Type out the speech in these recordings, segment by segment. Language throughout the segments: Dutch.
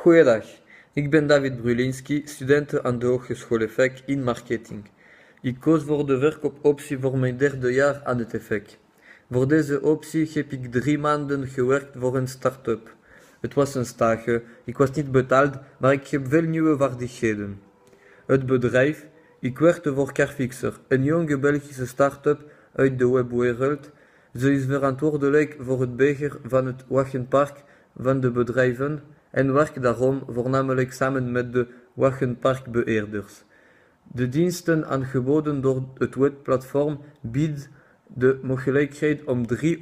Goeiedag, ik ben David Brulinski, student aan de Hogeschool EFEC in marketing. Ik koos voor de verkoopoptie voor mijn derde jaar aan het EFEC. Voor deze optie heb ik 3 maanden gewerkt voor een start-up. Het was een stage, ik was niet betaald, maar ik heb veel nieuwe vaardigheden. Het bedrijf, ik werkte voor Carfixer, een jonge Belgische start-up uit de webwereld. Ze is verantwoordelijk voor het beheer van het wagenpark van de bedrijven en werkt daarom voornamelijk samen met de wagenparkbeheerders. De diensten aangeboden door het webplatform biedt de mogelijkheid om 3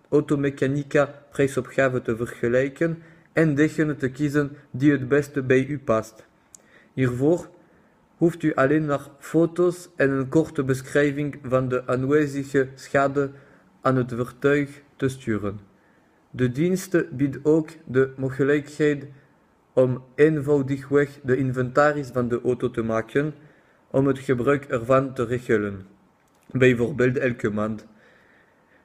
automechanica prijsopgaven te vergelijken en degene te kiezen die het beste bij u past. Hiervoor hoeft u alleen naar foto's en een korte beschrijving van de aanwezige schade aan het voertuig te sturen. De dienst biedt ook de mogelijkheid om eenvoudigweg de inventaris van de auto te maken, om het gebruik ervan te regelen, bijvoorbeeld elke maand.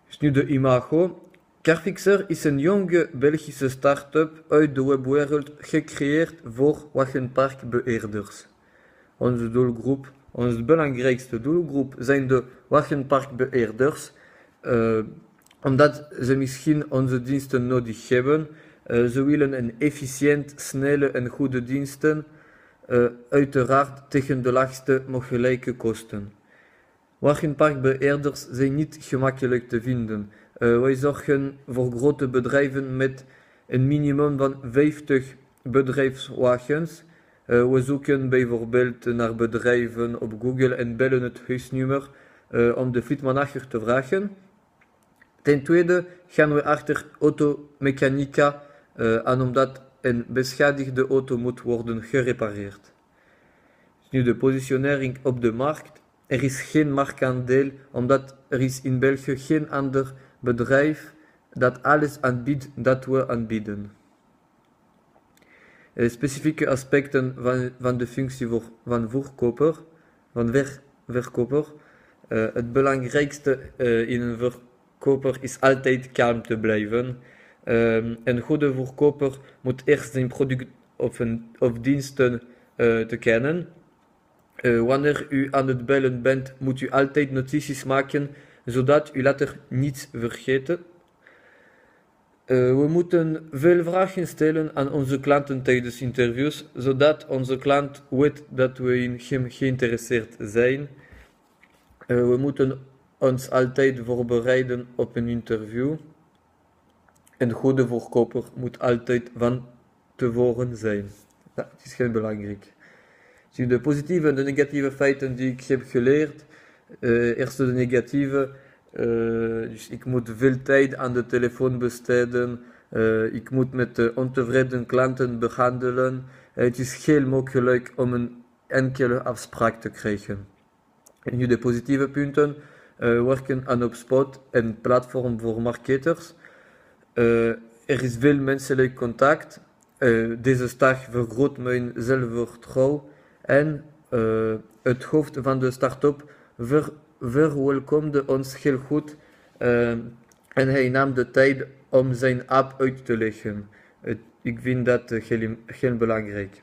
Dus nu de imago. Carfixer is een jonge Belgische start-up uit de webwereld gecreëerd voor wagenparkbeheerders. Onze belangrijkste doelgroep zijn de wagenparkbeheerders, omdat ze misschien onze diensten nodig hebben. Ze willen een efficiënt, snelle en goede diensten, uiteraard tegen de laagste mogelijke kosten. Wagenparkbeheerders zijn niet gemakkelijk te vinden. Wij zorgen voor grote bedrijven met een minimum van 50 bedrijfswagens. We zoeken bijvoorbeeld naar bedrijven op Google en bellen het huisnummer om de fleetmanager te vragen. Ten tweede gaan we achter automechanica aan omdat een beschadigde auto moet worden gerepareerd. Nu de positionering op de markt. Er is geen marktaandeel omdat er is in België geen ander bedrijf dat alles aanbiedt dat we aanbieden. Specifieke aspecten van de functie van verkoper. Het belangrijkste in een verkoper is altijd kalm te blijven. Een goede verkoper moet eerst zijn product of diensten te kennen. Wanneer u aan het bellen bent, moet u altijd notities maken, zodat u later niets vergeet. We moeten veel vragen stellen aan onze klanten tijdens interviews, zodat onze klant weet dat we in hem geïnteresseerd zijn. We moeten ons altijd voorbereiden op een interview. Een goede verkoper moet altijd van tevoren zijn. Ja, het is heel belangrijk. Zie de positieve en de negatieve feiten die ik heb geleerd. Eerst de negatieve. Dus ik moet veel tijd aan de telefoon besteden. Ik moet met ontevreden klanten behandelen. Het is heel moeilijk om een enkele afspraak te krijgen. En nu de positieve punten. Werken aan HubSpot, een platform voor marketers. Er is veel menselijk contact. Deze start vergroot mijn zelfvertrouwen. En het hoofd van de start-up verwelkomde ons heel goed en hij nam de tijd om zijn app uit te leggen. Ik vind dat heel belangrijk.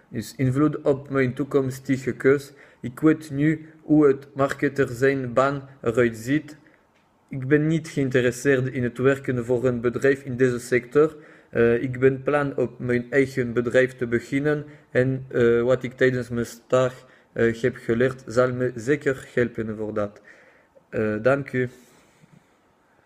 Dus invloed op mijn toekomstige keus. Ik weet nu hoe het marketer zijn baan eruit ziet. Ik ben niet geïnteresseerd in het werken voor een bedrijf in deze sector. Ik ben plan op mijn eigen bedrijf te beginnen en wat ik tijdens mijn stage heb geleerd zal me zeker helpen voor dat. Dank u.